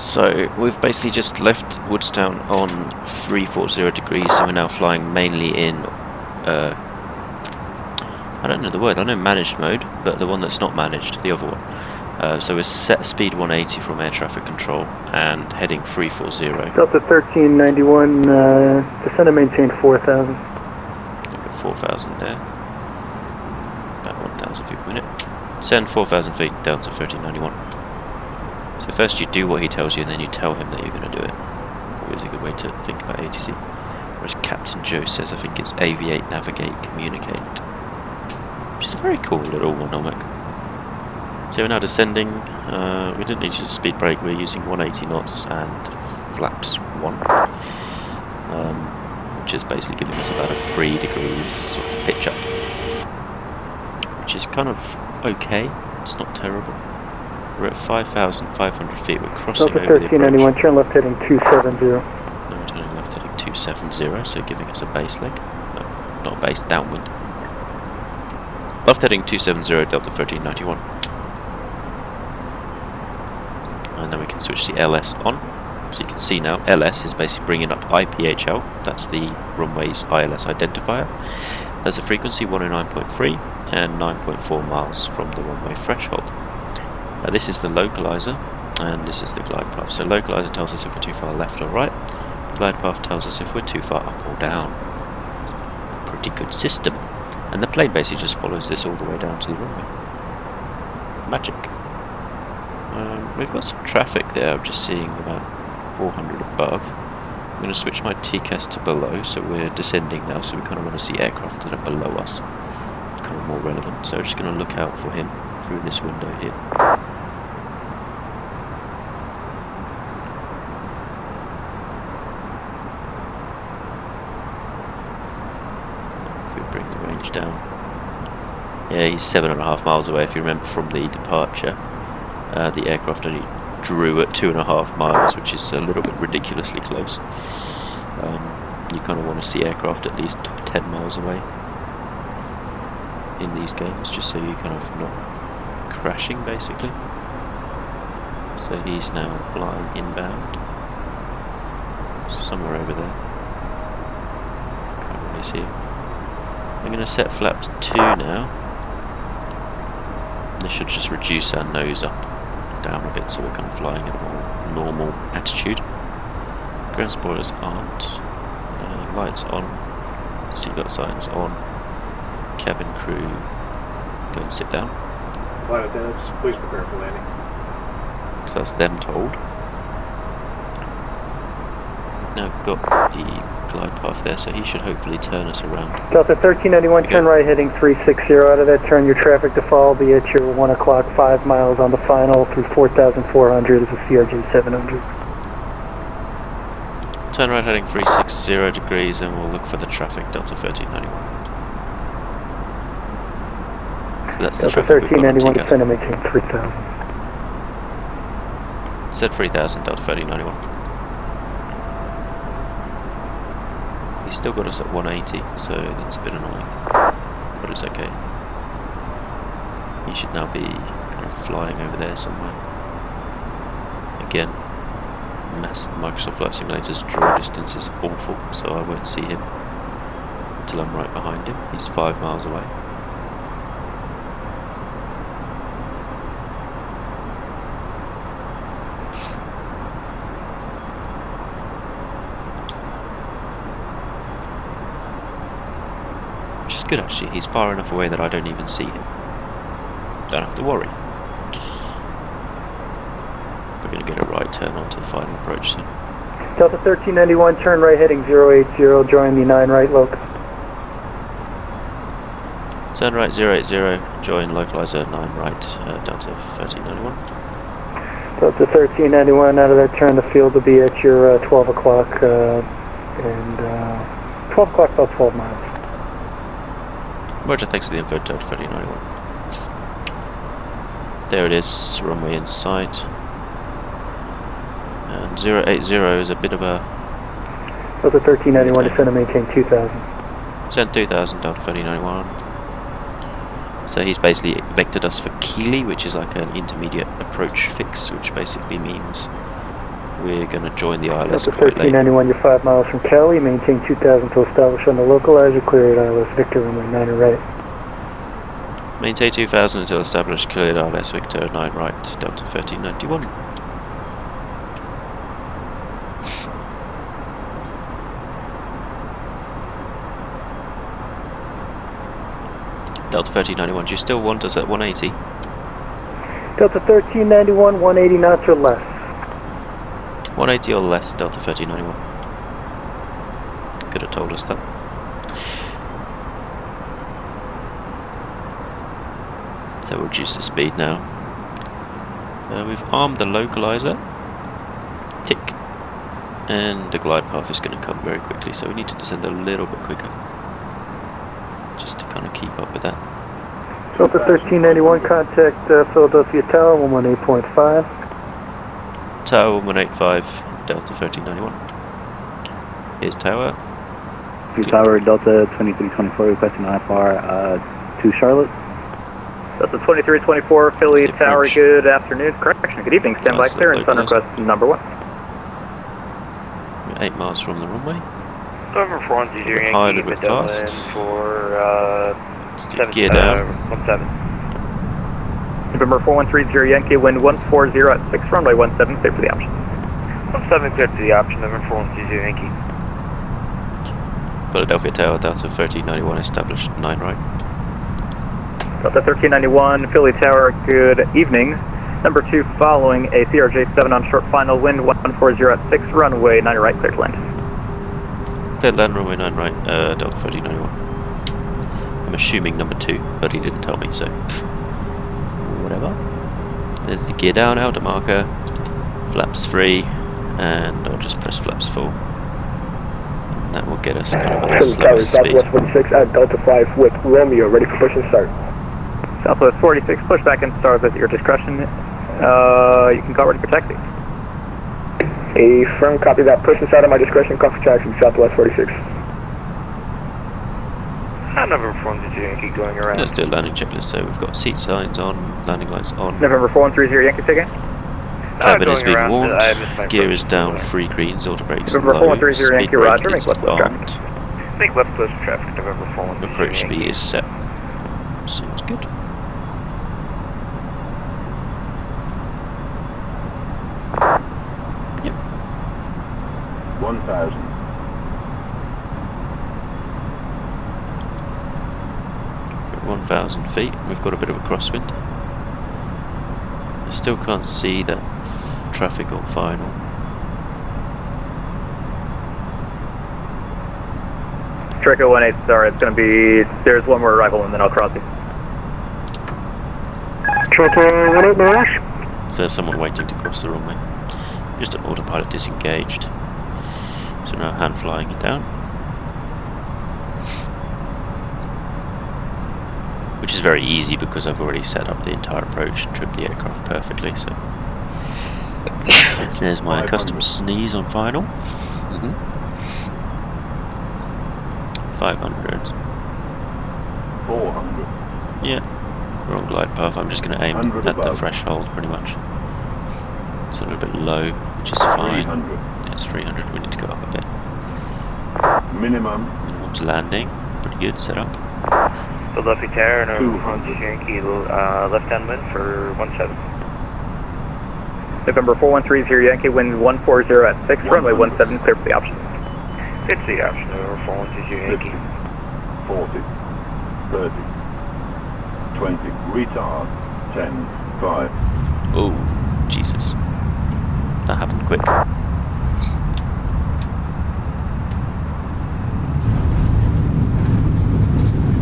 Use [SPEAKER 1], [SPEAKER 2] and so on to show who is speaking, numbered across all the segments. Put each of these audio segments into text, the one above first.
[SPEAKER 1] So we've basically just left Woodstown on 340 degrees, so we're now flying mainly in, I don't know the word, I know managed mode, but the one that's not managed, the other one. So we're set speed 180 from air traffic control and heading 340.
[SPEAKER 2] Delta 1391, descend and maintain 4,000.
[SPEAKER 1] 4,000 there. About 1,000 feet per minute. Send 4,000 feet, Delta 1391. So first you do what he tells you and then you tell him that you're going to do it. Always a good way to think about ATC. Whereas Captain Joe says I think it's aviate, navigate, communicate. Which is a very cool little monomic. So we're now descending. We didn't need to use a speed brake, we're using 180 knots and flaps 1. Which is basically giving us about a 3 degrees sort of pitch up. Which is kind of okay, it's not terrible. We're at 5,500 feet, we're crossing
[SPEAKER 2] Delta
[SPEAKER 1] over the approach.
[SPEAKER 2] 1391, turn left heading 270.
[SPEAKER 1] Now we're turning left heading 270, so giving us a base leg. No, not a base, downwind. Left heading 270, Delta 1391. And then we can switch the LS on. So you can see now, LS is basically bringing up IPHL, that's the runway's ILS identifier. There's a frequency 109.3 and 9.4 miles from the runway threshold. This is the localizer, and this is the glide path. So localizer tells us if we're too far left or right. Glide path tells us if we're too far up or down. Pretty good system. And the plane basically just follows this all the way down to the runway. Magic. We've got some traffic there, I'm just seeing about 400 above. I'm going to switch my TCAS to below, so we're descending now, so we kind of want to see aircraft that are below us. It's kind of more relevant, so we're just going to look out for him through this window here. If we bring the range down. Yeah, he's 7.5 miles away if you remember from the departure. The aircraft only drew at 2.5 miles, which is a little bit ridiculously close. You kind of want to see aircraft at least 10 miles away in these games, just so you're kind of not crashing basically. So he's now flying inbound, somewhere over there. Can't really see him. I'm going to set flaps 2 now. This should just reduce our nose up down a bit, so we're kind of flying at a more normal attitude. Ground spoilers aren't. Lights on. Seatbelt signs on. Cabin crew, go and sit down.
[SPEAKER 3] Flight attendants, please prepare for landing.
[SPEAKER 1] So that's them told. We've now got the glide path there, so he should hopefully turn us around.
[SPEAKER 2] Delta 1391, turn right heading 360. Out of that turn, your traffic default will be at your 1 o'clock, 5 miles on the final through 4,400 is a CRJ 700.
[SPEAKER 1] Turn right heading 360 degrees and we'll look for the traffic, Delta 1391. So that's the
[SPEAKER 2] Delta
[SPEAKER 1] traffic we've got on
[SPEAKER 2] 1391,
[SPEAKER 1] TCAS.
[SPEAKER 2] descend and maintain 3,000.
[SPEAKER 1] Said 3,000, Delta 1391. He's still got us at 180, so that's a bit annoying, but it's okay. He should now be kind of flying over there somewhere. Again, massive Microsoft Flight Simulator's draw distance is awful, so I won't see him until I'm right behind him. He's 5 miles away. Which is good actually, he's far enough away that I don't even see him. Don't have to worry. We're going to get a right turn onto the final approach soon.
[SPEAKER 2] Delta 1391, turn right heading 080, join the 9 right loc.
[SPEAKER 1] Turn right 080, join localizer 9 right, Delta 1391.
[SPEAKER 2] Delta 1391, out of that turn, the field will be at your 12 o'clock, 12 o'clock, about 12 miles.
[SPEAKER 1] Roger, thanks for the info, Delta 1391. There it is, runway in sight. And 080 is a bit of a...
[SPEAKER 2] Delta 1391, descend and maintain 2,000.
[SPEAKER 1] Send 2,000, Delta 1391. So he's basically vectored us for Keeley, which is like an intermediate approach fix, which basically means we're going to join the ILS
[SPEAKER 2] Delta
[SPEAKER 1] quite late.
[SPEAKER 2] 1391, you're 5 miles from Cali. Maintain 2000 to establish on the localizer. Clear at ILS Victor, runway 9 right.
[SPEAKER 1] Maintain 2000 until established, cleared ILS Victor 9 right, Delta 1391. Delta 1391, do you still want us at 180?
[SPEAKER 2] Delta 1391, 180 knots or less.
[SPEAKER 1] 180 or less, Delta 1391. Could have told us that. So we'll reduce the speed now. We've armed the localizer. Tick. And the glide path is going to come very quickly, so we need to descend a little bit quicker. Just to kind of keep up with that.
[SPEAKER 2] Delta 1391, contact Philadelphia Tower, 118.5.
[SPEAKER 1] Tower 1185, Delta 1391. Here's Tower.
[SPEAKER 4] Tower, Delta 2324, requesting IFR to Charlotte.
[SPEAKER 5] Delta 2324, Philly
[SPEAKER 1] That's
[SPEAKER 5] Tower,
[SPEAKER 1] French.
[SPEAKER 5] good afternoon. Correction, good evening. Stand by
[SPEAKER 1] That's
[SPEAKER 5] clearance on
[SPEAKER 1] localizer.
[SPEAKER 5] request number 1.
[SPEAKER 1] We're 8 miles from the runway.
[SPEAKER 6] Number 410
[SPEAKER 1] We're high a little bit
[SPEAKER 6] Magellan
[SPEAKER 1] fast.
[SPEAKER 6] for
[SPEAKER 1] Let's do gear down.
[SPEAKER 6] 17.
[SPEAKER 5] November 4130 Yankee, wind 140 at 6, runway 17, clear for the option.
[SPEAKER 6] 17 cleared to the option, November 410 Yankee.
[SPEAKER 1] Philadelphia Tower, Delta 1391, established 9 right.
[SPEAKER 5] Delta 1391, Philly Tower, good evening. Number 2 following a CRJ7 on short final, wind 140 at 6, runway 9 right, clear to land.
[SPEAKER 1] Cleared land, runway 9 right, Delta 1391. I'm assuming number 2, but he didn't tell me, so whatever. There's the gear down, outer marker, flaps free, and I'll just press flaps full. And that will get us kind of at a slower speed.
[SPEAKER 2] Southwest 46 at Delta 5 with Romeo, ready for push and start.
[SPEAKER 5] Southwest 46, push back and start at your discretion. You can call ready for taxi.
[SPEAKER 2] A firm copy that. Push and start at my discretion. Call for taxi, Southwest 46.
[SPEAKER 6] November 410 Yankee going around.
[SPEAKER 1] Let's do a landing checklist. So we've got seat signs on, landing lights on,
[SPEAKER 5] November 4130 Yankee, say again.
[SPEAKER 1] cabin is
[SPEAKER 6] going
[SPEAKER 1] being
[SPEAKER 6] around,
[SPEAKER 1] warned,
[SPEAKER 6] I missed my
[SPEAKER 1] gear
[SPEAKER 6] first
[SPEAKER 1] is down,
[SPEAKER 6] one.
[SPEAKER 1] 3 greens, auto brakes
[SPEAKER 5] November
[SPEAKER 1] low,
[SPEAKER 5] 4130
[SPEAKER 1] speed
[SPEAKER 5] Yankee, roger,
[SPEAKER 1] brake
[SPEAKER 5] make
[SPEAKER 1] is
[SPEAKER 5] left close traffic.
[SPEAKER 1] armed,
[SPEAKER 6] Make left close for traffic, November 410
[SPEAKER 1] approach speed
[SPEAKER 6] Yankee.
[SPEAKER 1] is set. Seems good. Yep.
[SPEAKER 7] 1,000.
[SPEAKER 1] 1,000 feet. We've got a bit of a crosswind. I still can't see that traffic on final.
[SPEAKER 5] Trico 18, sorry, it's going to be, there's one more arrival and then I'll cross you.
[SPEAKER 2] Trico 18 Nash.
[SPEAKER 1] So there's someone waiting to cross the runway. Just an autopilot disengaged. So now hand flying it down. Which is very easy because I've already set up the entire approach and trimmed the aircraft perfectly. So there's my
[SPEAKER 7] 500.
[SPEAKER 1] custom sneeze on final. 500.
[SPEAKER 7] 400.
[SPEAKER 1] Yeah, we're on glide path. I'm just going to aim
[SPEAKER 7] 100
[SPEAKER 1] at the
[SPEAKER 7] above.
[SPEAKER 1] threshold pretty much. It's a little bit low, which is fine.
[SPEAKER 7] 300.
[SPEAKER 1] It's 300. We need to go up a bit.
[SPEAKER 7] Minimum.
[SPEAKER 1] Minimum's landing. Pretty good setup.
[SPEAKER 6] Philadelphia Tower, November
[SPEAKER 7] 200.
[SPEAKER 6] 410 Yankee, left-hand wind for 17.
[SPEAKER 5] November 4130 Yankee, wind 140 at 6, runway 17, clear for the option.
[SPEAKER 6] It's the option, November 410 Yankee.
[SPEAKER 7] 40. 30. 20. Retard. 10. 5.
[SPEAKER 1] Oh, Jesus. That happened quick.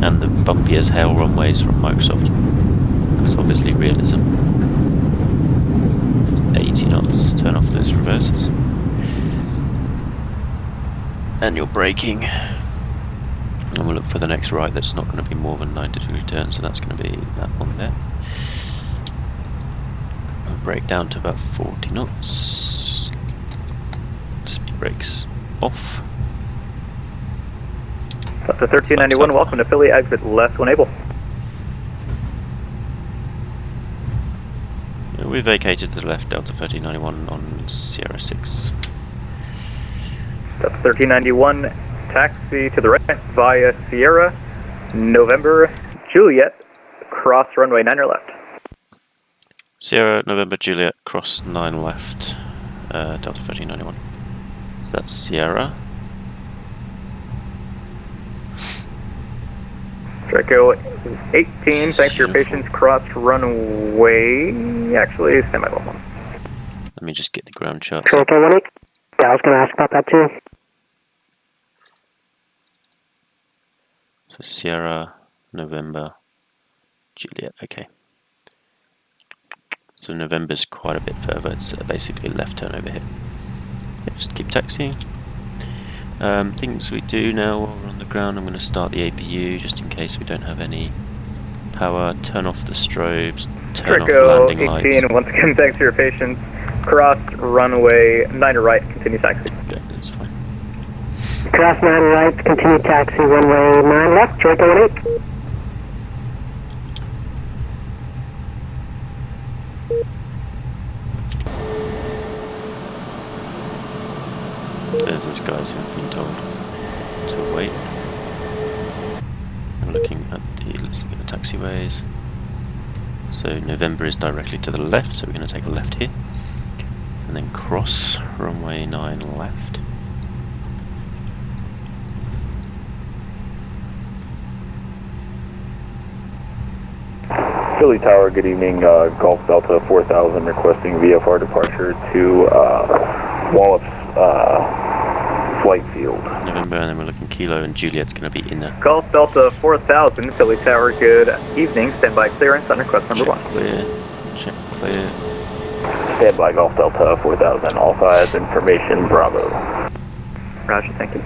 [SPEAKER 1] And the bumpy as hell runways from Microsoft. Because obviously realism. 80 knots, turn off those reverses. And you're braking. And we'll look for the next right that's not going to be more than 90-degree turn, so that's going to be that one there. We'll brake down to about 40 knots. Speed brakes off.
[SPEAKER 5] Delta 1391, welcome to Philly, exit left when able.
[SPEAKER 1] We're We vacated to the left, Delta 1391 on Sierra 6.
[SPEAKER 5] Delta 1391, taxi to the right via Sierra, November, Juliet, cross runway 9 left.
[SPEAKER 1] Sierra, November, Juliet, cross 9 left, Delta 1391. So that's Sierra.
[SPEAKER 5] Draco 18, thanks for your patience, cross runway, actually, stand by level 1.
[SPEAKER 1] Let me just get the ground chart.
[SPEAKER 2] Draco 18, yeah, I was going to ask about that too.
[SPEAKER 1] So Sierra, November, Juliet, okay. So November's quite a bit further, it's basically a left turn over here. Yeah, just keep taxiing. Things we do now while we're on the ground, I'm going to start the APU just in case we don't have any power, turn off the strobes, turn off the
[SPEAKER 5] Draco
[SPEAKER 1] landing
[SPEAKER 5] 18,
[SPEAKER 1] lights.
[SPEAKER 5] once again, thanks for your patience, cross runway 9 right, continue taxi.
[SPEAKER 1] Yeah, that's fine.
[SPEAKER 2] Cross 9 right, continue taxi, runway 9 left, Draco 18.
[SPEAKER 1] There's those guys who've been told to wait. I'm looking at let's look at the taxiways. So November is directly to the left, so we're going to take a left here. And then cross runway 9 left.
[SPEAKER 8] Philly Tower, good evening. Golf Delta 4000 requesting VFR departure to Wallops flight field.
[SPEAKER 1] November, and then we're looking Kilo, and Juliet's going to be in there.
[SPEAKER 5] Golf Delta 4000, Philly Tower, good evening, stand by clearance on request number 1.
[SPEAKER 1] Clear, check clear.
[SPEAKER 8] Stand by Golf Delta 4000, all sides information, Bravo.
[SPEAKER 5] Roger, thank you.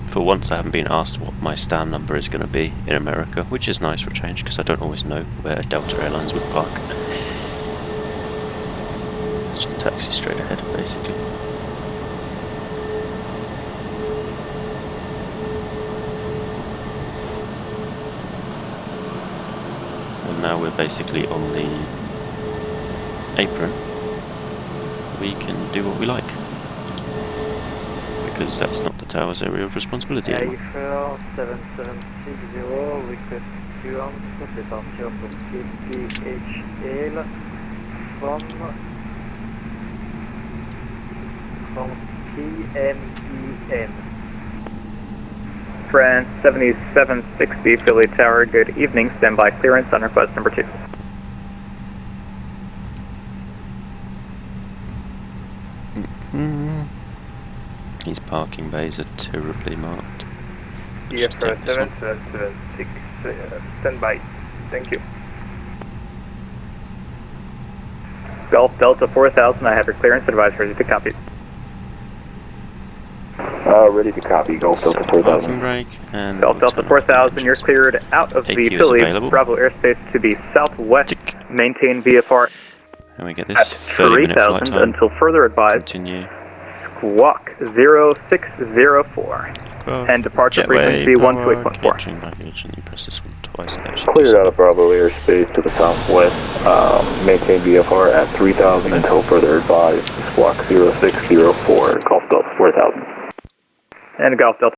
[SPEAKER 1] For once I haven't been asked what my stand number is going to be in America, which is nice for a change because I don't always know where Delta Airlines would park. It's just taxi straight ahead basically. And now we're basically on the apron. We can do what we like. Because that's not the tower's area of responsibility anymore.
[SPEAKER 9] Eiffel 7760, request clearance, departure from KPHL from PMEM.
[SPEAKER 5] France 7760, Philly Tower, good evening, stand by clearance on request number 2.
[SPEAKER 1] These parking bays are terribly marked.
[SPEAKER 9] Yes, 7776, stand by. Thank you.
[SPEAKER 5] Golf Delta 4000, I have your clearance, advise ready to copy.
[SPEAKER 8] Ready to copy, Golf Delta 4000.
[SPEAKER 1] Parking brake and
[SPEAKER 5] Golf Delta 4000, you're cleared out of the Philly Bravo airspace to the southwest.
[SPEAKER 1] Tick.
[SPEAKER 5] Maintain VFR
[SPEAKER 1] And we get
[SPEAKER 5] at
[SPEAKER 1] this 30-minute flight
[SPEAKER 5] 3000
[SPEAKER 1] time.
[SPEAKER 5] until further advised.
[SPEAKER 1] Continue.
[SPEAKER 5] Squawk 0604. And departure frequency 12.4.
[SPEAKER 1] Catching baggage, and you press this one twice. It actually
[SPEAKER 8] Cleared
[SPEAKER 1] does
[SPEAKER 8] out of Bravo airspace to the southwest. Maintain VFR at 3000 until further advised. Squawk 0604, Golf Delta 4000.
[SPEAKER 5] And Golf Delta